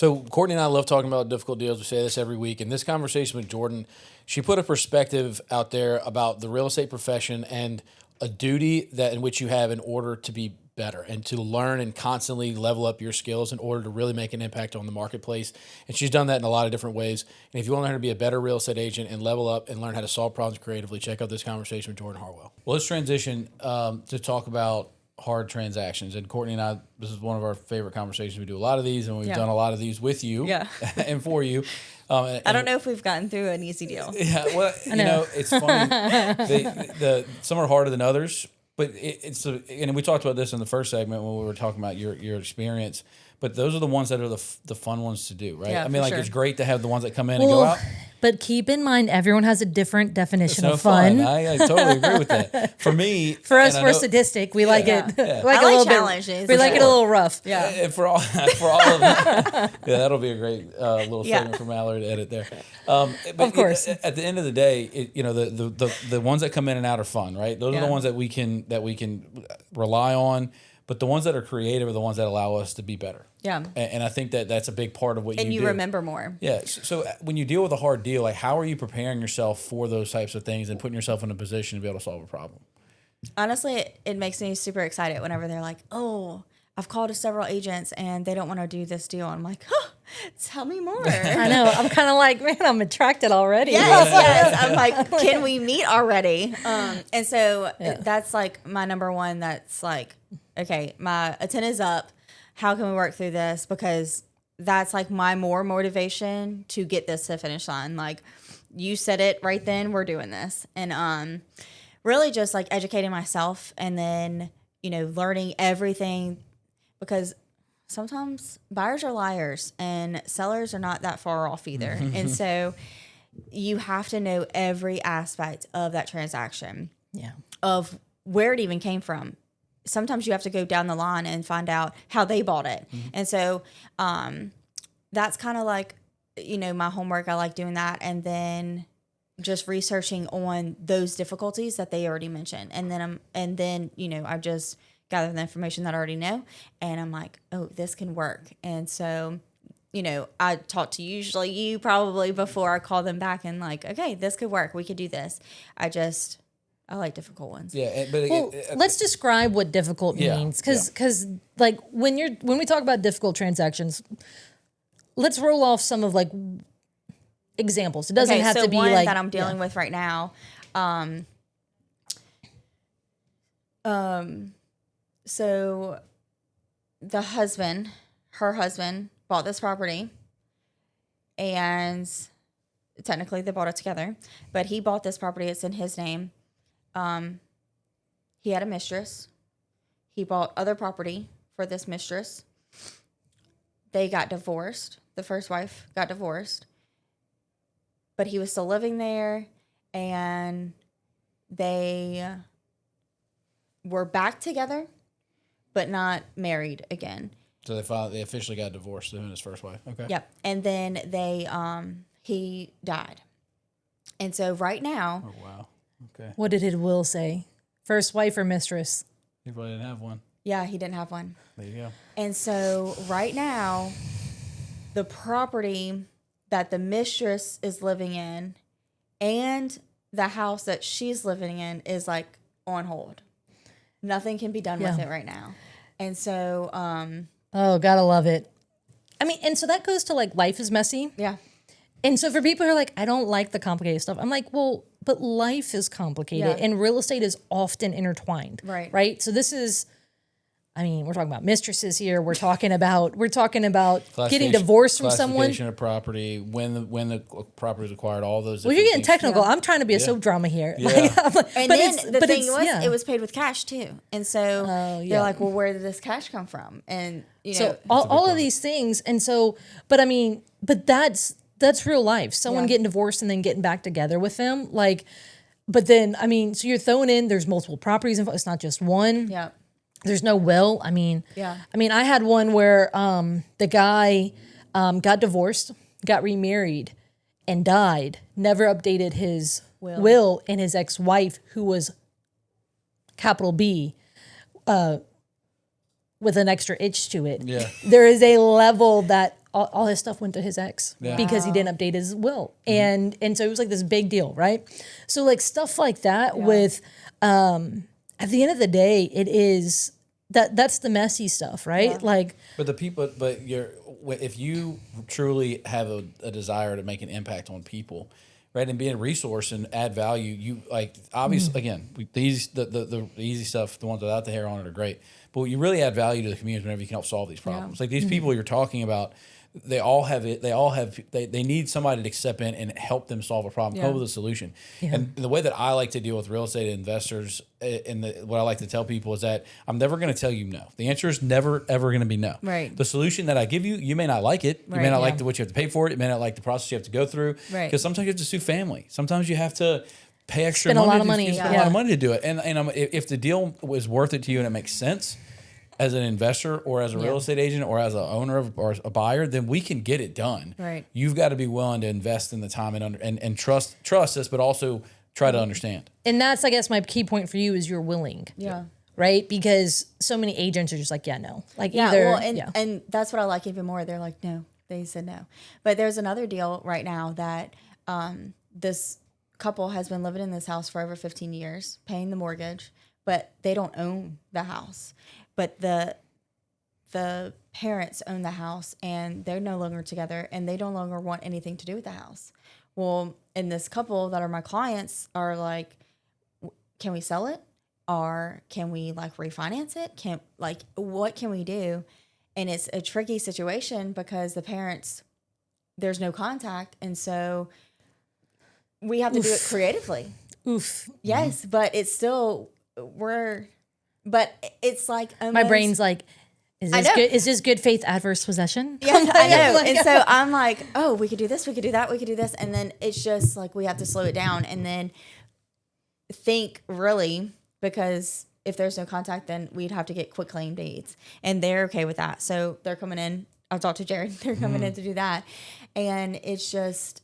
So Courtney and I love talking about difficult deals. We say this every week. In this conversation with Jordyn, she put a perspective out there about the real estate profession and a duty that in which you have in order to be better and to learn and constantly level up your skills in order to really make an impact on the marketplace. And she's done that in a lot of different ways. And if you want to learn how to be a better real estate agent and level up and learn how to solve problems creatively, check out this conversation with Jordyn Harwell. Well, let's transition to talk about hard transactions. And Courtney and I, this is one of our favorite conversations. We do a lot of these, and we've done a lot of these with you and for you. I don't know if we've gotten through an easy deal. Yeah, well, you know, it's funny. Some are harder than others, but and we talked about this in the first segment when we were talking about your experience. But those are the ones that are the fun ones to do, right? Yeah, I mean, like sure. It's great to have the ones that come in and go out. But keep in mind, everyone has a different definition It's of fun. I totally agree with that. For me, For us, we're sadistic. We like it. Yeah. Like I a little challenges. bit. We like it a little rough. Yeah. And for all of them, that'll be a great little segment for Mallory to edit there. But Of course. At the end of the day, the ones that come in and out are fun, right? Those are the ones that we can rely on. But the ones that are creative are the ones that allow us to be better. Yeah. And I think that that's a big part of what you do. And you remember more. Yeah. So when you deal with a hard deal, like how are you preparing yourself for those types of things and putting yourself in a position to be able to solve a problem? Honestly, it makes me super excited whenever they're like, oh, I've called to several agents and they don't want to do this deal. I'm like, tell me more. I know. I'm kind of like, man, I'm attracted already. Yes. I'm like, can we meet already? And so that's like my number one. That's like, okay, my attendance up. How can we work through this? Because that's like my more motivation to get this to the finish line. Like you said it right then, we're doing this. And really just like educating myself and then, learning everything, because sometimes buyers are liars and sellers are not that far off either. And so you have to know every aspect of that transaction. Yeah. Of where it even came from. Sometimes you have to go down the line and find out how they bought it. And so that's kind of like, my homework. I like doing that. And then just researching on those difficulties that they already mentioned. And then I just gather the information that I already know. And I'm like, oh, this can work. And so, I talk to usually you probably before I call them back and like, okay, this could work. We could do this. I like difficult ones. Yeah, but let's describe what difficult means, because like when we talk about difficult transactions, let's roll off some of like examples. It doesn't have to be one like that I'm dealing with right now. So her husband bought this property, and technically they bought it together, but he bought this property. It's in his name. He had a mistress. He bought other property for this mistress. They got divorced. The first wife got divorced, but he was still living there, and they were back together, but not married again. So they officially got divorced, him and his first wife. Okay. Yep. And then he died. And so right now. Oh, wow. Okay. What did his will say? First wife or mistress? He probably didn't have one. Yeah, he didn't have one. There you go. And so right now, the property that the mistress is living in and the house that she's living in is like on hold. Nothing can be done with it right now. And so... oh, gotta love it. I mean, and so that goes to like life is messy. Yeah. And so for people who are like, I don't like the complicated stuff, I'm like, well, but life is complicated and real estate is often intertwined. Right. Right. So this is, I mean, we're talking about mistresses here. We're talking about getting divorced from someone. Classification of property, when the property is acquired, all those. Well, you're getting technical. I'm trying to be a soap drama here. Yeah. And then the thing was, it was paid with cash too. And so they're like, well, where did this cash come from? And, so all of these things. And so, but I mean, but that's real life. Someone getting divorced and then getting back together with them. Like, but then, I mean, so you're throwing in, there's multiple properties involved. It's not just one. Yeah. There's no will. I mean, I had one where the guy got divorced, got remarried, and died. Never updated his will, and his ex-wife, who was capital B, with an extra itch to it. Yeah. There is a level that all his stuff went to his ex because he didn't update his will. And so it was like this big deal, right? So like stuff like that with, at the end of the day, it is that's the messy stuff, right? Yeah. Like, but if you truly have a desire to make an impact on people, right, and be a resource and add value, you like obviously again the easy stuff, the ones without the hair on it are great, but you really add value to the community whenever you can help solve these problems. Like these people you're talking about, they all have it. They need somebody to step in and help them solve a problem, come up with a solution. And the way that I like to deal with real estate investors, what I like to tell people is that I'm never going to tell you no. The answer is never ever going to be no. Right. The solution that I give you, you may not like it. You may not like what you have to pay for it. You may not like the process you have to go through. Right. Because sometimes you have to sue family. Sometimes you have to pay extra Spend money. a lot of money. You spend a lot of money to do it. And if the deal was worth it to you and it makes sense, as an investor or as a real estate agent or as an owner or a buyer, then we can get it done. Right. You've got to be willing to invest in the time and trust us, but also try to understand. and that's, I guess, my key point for you is you're willing. Yeah. Right? Because so many agents are just like, no. Like Yeah, either, well, and that's what I like even more. They're like, no, they said no. But there's another deal right now that this couple has been living in this house for over 15 years, paying the mortgage, but they don't own the house. But the parents own the house, and they're no longer together, and they no longer want anything to do with the house. Well, and this couple that are my clients are like, can we sell it? Or can we like refinance it? What can we do? And it's a tricky situation because the parents, there's no contact. And so we have to do it creatively. Oof. Yes, but it's still, but it's like almost, My brain's like, is this good faith adverse possession? Yeah, I know. And so I'm like, oh, we could do this, we could do that, we could do this. And then it's just like we have to slow it down and then think really, because if there's no contact, then we'd have to get quick claim deeds. And they're okay with that. So they're coming in. I've talked to Jared. They're coming in to do that. And it's just,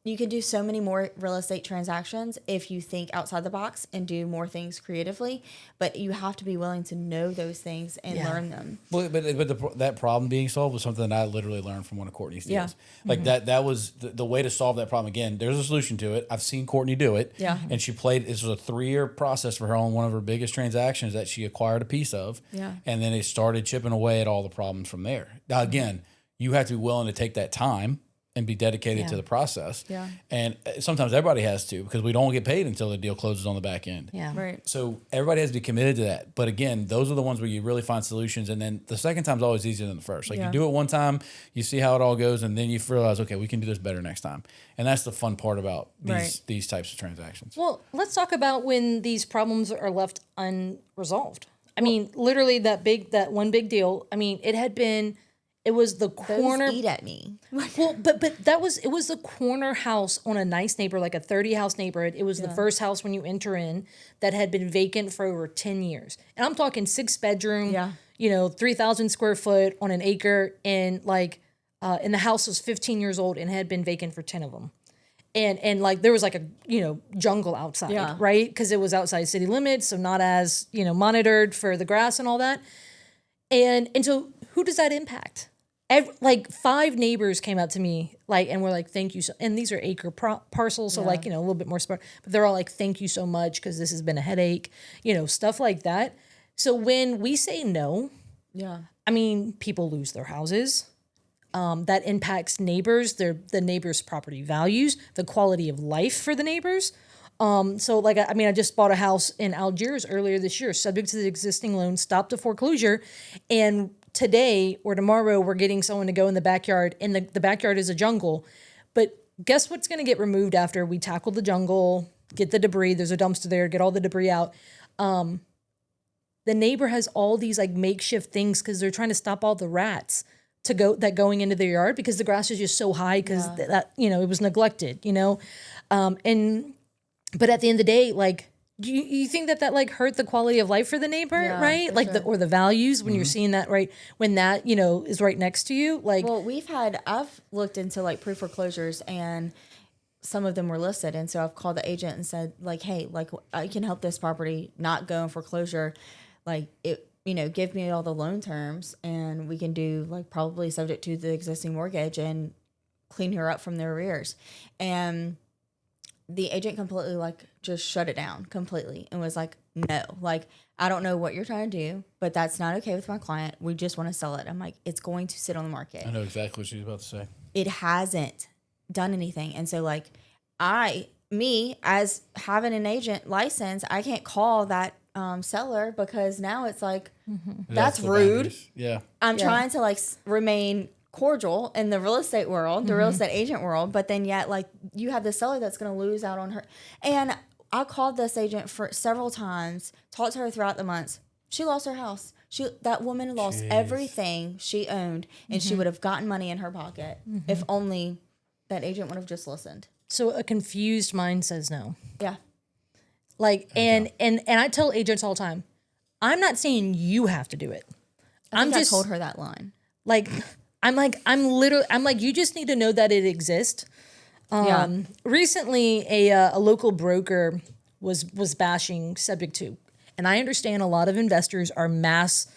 you can do so many more real estate transactions if you think outside the box and do more things creatively, but you have to be willing to know those things and learn them. Well, but that problem being solved was something that I literally learned from one of Courtney's deals. Yeah. Like that was the way to solve that problem. Again, there's a solution to it. I've seen Courtney do it. Yeah. And this was a 3-year process for her on one of her biggest transactions that she acquired a piece of. Yeah. And then it started chipping away at all the problems from there. Now, again, you have to be willing to take that time and be dedicated to the process. Yeah. And sometimes everybody has to, because we don't get paid until the deal closes on the back end. Yeah. Right. So everybody has to be committed to that. But again, those are the ones where you really find solutions. And then the second time's always easier than the first. Like you do it one time, you see how it all goes, and then you realize, okay, we can do this better next time. And that's the fun part about these types of transactions. Well, let's talk about when these problems are left unresolved. I mean, literally that one big deal. I mean, it was the corner. Those eat at me. Well, but it was the corner house on a nice neighborhood, like a 30-house neighborhood. It was the first house when you enter in that had been vacant for over 10 years. And I'm talking 6-bedroom, 3,000 square foot on an acre, and and the house was 15 years old and had been vacant for 10 of them. And like there was like a jungle outside, right? Because it was outside city limits, so not as monitored for the grass and all that. And so who does that impact? 5 neighbors came out to me and were like, thank you. And these are acre parcels. So a little bit more smart, but they're all like, thank you so much. Cause this has been a headache, stuff like that. So when we say no, I mean, people lose their houses. That impacts neighbors, the neighbors' property values, the quality of life for the neighbors. I just bought a house in Algiers earlier this year, subject to the existing loan, stopped the foreclosure. And today or tomorrow, we're getting someone to go in the backyard, and the backyard is a jungle. But guess what's going to get removed after we tackle the jungle, get the debris? There's a dumpster there, get all the debris out. The neighbor has all these makeshift things because they're trying to stop all the rats going into their yard because the grass is just so high because it was neglected, But at the end of the day, do you think that hurt the quality of life for the neighbor, right? Or the values when you're seeing that, right? When that, is right next to you, Well, I've looked into pre-foreclosures, and some of them were listed. And so I've called the agent and said hey, I can help this property not go in foreclosure. give me all the loan terms and we can do like probably subject to the existing mortgage and clean her up from the arrears. And the agent completely like just shut it down completely and was like, no, like, I don't know what you're trying to do, but that's not okay with my client. We just want to sell it. I'm like, it's going to sit on the market. I know exactly what she was about to say. It hasn't done anything. And so like me as having an agent license, I can't call that seller because now it's like, that's rude. Boundaries. Yeah. I'm trying to like remain cordial in the real estate world, the real estate agent world, but then yet like you have the seller that's going to lose out on her. And I called this agent for several times, talked to her throughout the months. She lost her house. That woman lost everything she owned, and she would have gotten money in her pocket if only that agent would have just listened. So a confused mind says no. Yeah. Like, and I tell agents all the time, I'm not saying you have to do it. I told her that line. Like, I'm like, you just need to know that it exists. Recently, a local broker was bashing Subject to, and I understand a lot of investors are mass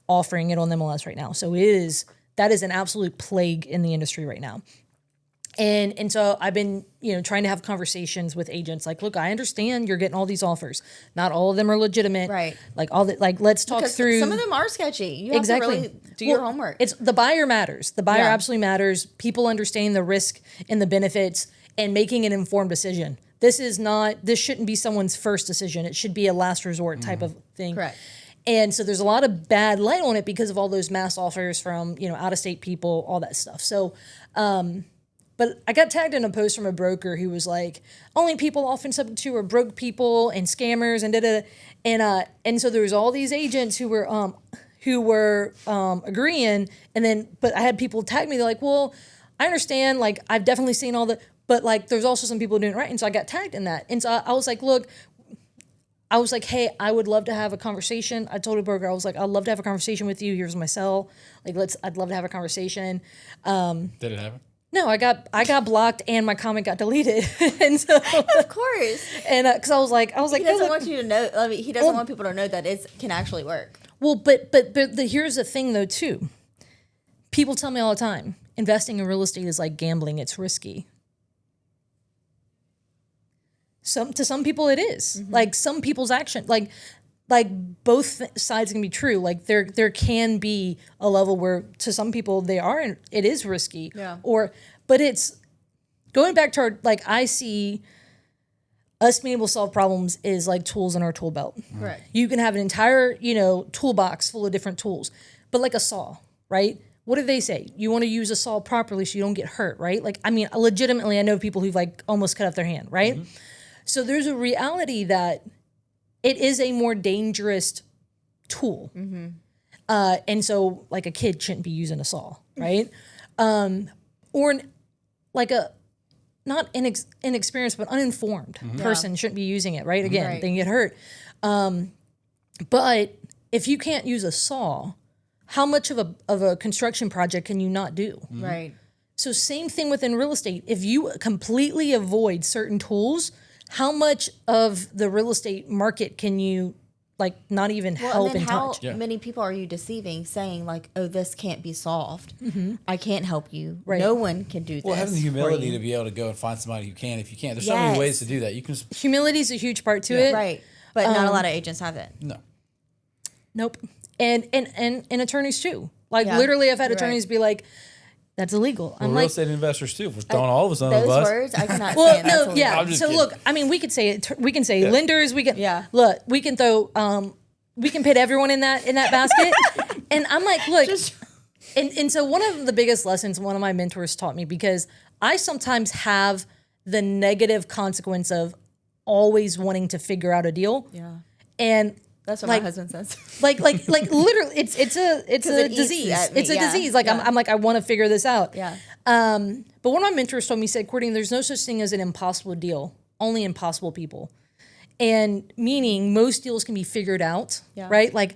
offering it on the MLS right now. So that is an absolute plague in the industry right now. And so I've been, trying to have conversations with agents. Like, look, I understand you're getting all these offers. Not all of them are legitimate. Right. Like let's talk through. Some of them are sketchy. You have to really do your homework. It's the buyer matters. The buyer absolutely matters. People understanding the risk and the benefits and making an informed decision. This shouldn't be someone's first decision. It should be a last resort type of thing. Correct. And so there's a lot of bad light on it because of all those mass offers from, out of state people, all that stuff. So, but I got tagged in a post from a broker who was like, only people often subject to are broke people and scammers and and so there was all these agents who were agreeing, but I had people tag me. They're like, well, I understand, like I've definitely seen all the, but like there's also some people doing it right, and so I got tagged in that, and so I was like, look. I was like, hey, I would love to have a conversation. I told a broker, I was like, I'd love to have a conversation with you. Here's my cell. Like, I'd love to have a conversation. Did it happen? No, I got blocked and my comment got deleted. And so, of course. And because I was like, he doesn't want you to know. I mean, he doesn't want people to know that it can actually work. Well, but here's the thing though too. People tell me all the time, investing in real estate is like gambling. It's risky. To some people it is. Like some people's action, like both sides can be true. Like there can be a level where to some people it is risky. Yeah. But it's going back to our, like I see us being able to solve problems is like tools in our tool belt. Right. You can have an entire, toolbox full of different tools, but like a saw, right? What do they say? You want to use a saw properly so you don't get hurt, right? Like, I mean, legitimately, I know people who've like almost cut off their hand, right? Mm-hmm. So there's a reality that it is a more dangerous tool. Mm-hmm. And so like a kid shouldn't be using a saw, right? Or like a not inexperienced but uninformed person shouldn't be using it, right? Again, they can get hurt. But if you can't use a saw, how much of a construction project can you not do? Mm-hmm. Right. So same thing within real estate. If you completely avoid certain tools, how much of the real estate market can you like not even help and touch? How many people are you deceiving saying like, oh, this can't be solved. I can't help you. Right. No one can do this. Well, having the humility to be able to go and find somebody who can if you can't. There's so many ways to do that. You can. Humility is a huge part to it. Right. But not a lot of agents have it. No. Nope. And attorneys too. Like literally I've had attorneys be like, that's illegal. Well, real estate investors too. We're throwing all of us under the bus. Those words I cannot say. Well, no, yeah. So look, I mean, we could say it. We can say lenders. We can look. We can throw. We can put everyone in that basket. And I'm like, look. And so one of the biggest lessons one of my mentors taught me, because I sometimes have the negative consequence of always wanting to figure out a deal. Yeah. And that's what my husband says. Like literally, it's a disease. It's a disease. Like I'm like, I want to figure this out. Yeah. But one of my mentors told me, he said, Courtney, there's no such thing as an impossible deal, only impossible people. And meaning most deals can be figured out, right? Like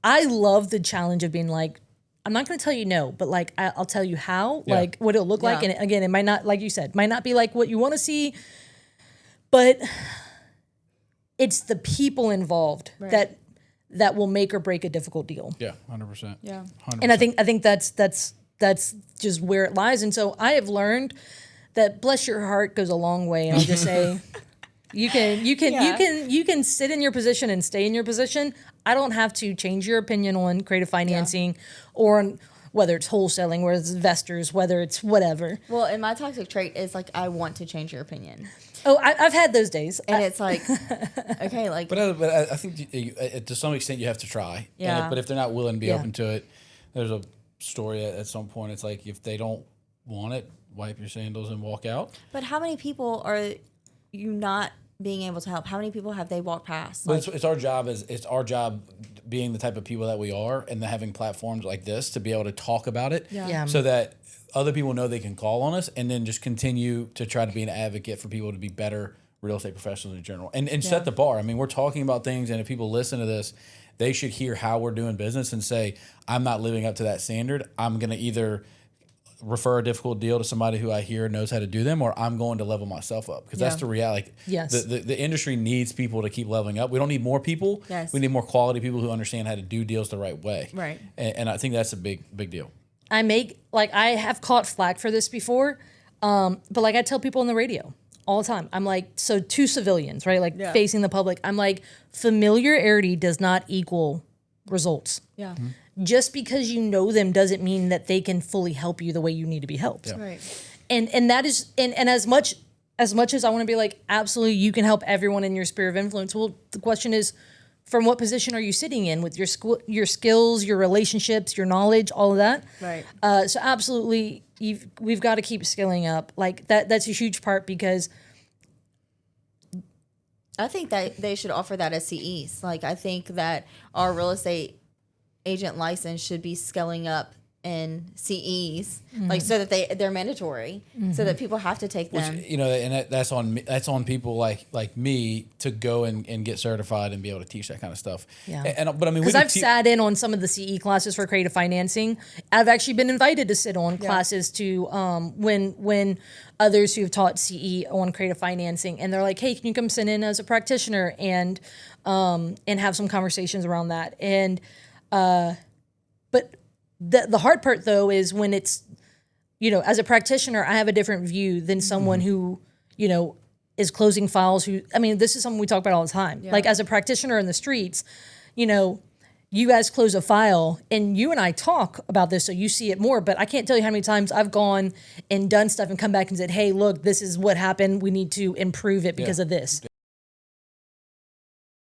I love the challenge of being like, I'm not going to tell you no, but like I'll tell you how, like what it'll look like. And again, it might not, like you said, might not be like what you want to see, but it's the people involved that will make or break a difficult deal. Yeah, 100%. Yeah. 100%. And I think that's just where it lies. And so I have learned that bless your heart goes a long way. And I'll just say, you can sit in your position and stay in your position. I don't have to change your opinion on creative financing or on whether it's wholesaling, whether it's investors, whether it's whatever. Well, and my toxic trait is like, I want to change your opinion. Oh, I've had those days. And it's like, okay, like. But I think to some extent you have to try. Yeah. But if they're not willing to be open to it, there's a story at some point. It's like, if they don't want it, wipe your sandals and walk out. But how many people are you not being able to help? How many people have they walked past? But it's our job being the type of people that we are, and having platforms like this to be able to talk about it, so that other people know they can call on us, and then just continue to try to be an advocate for people to be better real estate professionals in general, and set the bar. I mean, we're talking about things, and if people listen to this, they should hear how we're doing business and say, I'm not living up to that standard. I'm going to either refer a difficult deal to somebody who I hear knows how to do them, or I'm going to level myself up, because that's the reality. Yes. The industry needs people to keep leveling up. We don't need more people. Yes. We need more quality people who understand how to do deals the right way. Right. And I think that's a big deal. I have caught flack for this before, but like I tell people on the radio all the time, I'm like, so to civilians, right? Like facing the public, I'm like, familiarity does not equal results. Yeah. Mm-hmm. Just because you know them doesn't mean that they can fully help you the way you need to be helped. Yeah. Right. And that is, and as much as I want to be like, absolutely, you can help everyone in your sphere of influence. Well, the question is, from what position are you sitting in with your skills, your relationships, your knowledge, all of that? Right. So absolutely, we've got to keep skilling up. Like that's a huge part, because I think that they should offer that as CEs. Like, I think that our real estate agent license should be scaling up in CEs, like, so that they're mandatory, so that people have to take them. Which, and that's on me, that's on people like me to go and get certified and be able to teach that kind of stuff. Yeah. But I mean, because I've sat in on some of the CE classes for creative financing. I've actually been invited to sit on classes to when others who have taught CE on creative financing, and they're like, hey, can you come sit in as a practitioner and have some conversations around that? And but the hard part, though, is when it's, as a practitioner, I have a different view than someone who, is closing files. This is something we talk about all the time. Like, as a practitioner in the streets, you guys close a file and you and I talk about this, so you see it more, but I can't tell you how many times I've gone and done stuff and come back and said, hey, look, this is what happened. We need to improve it because of this.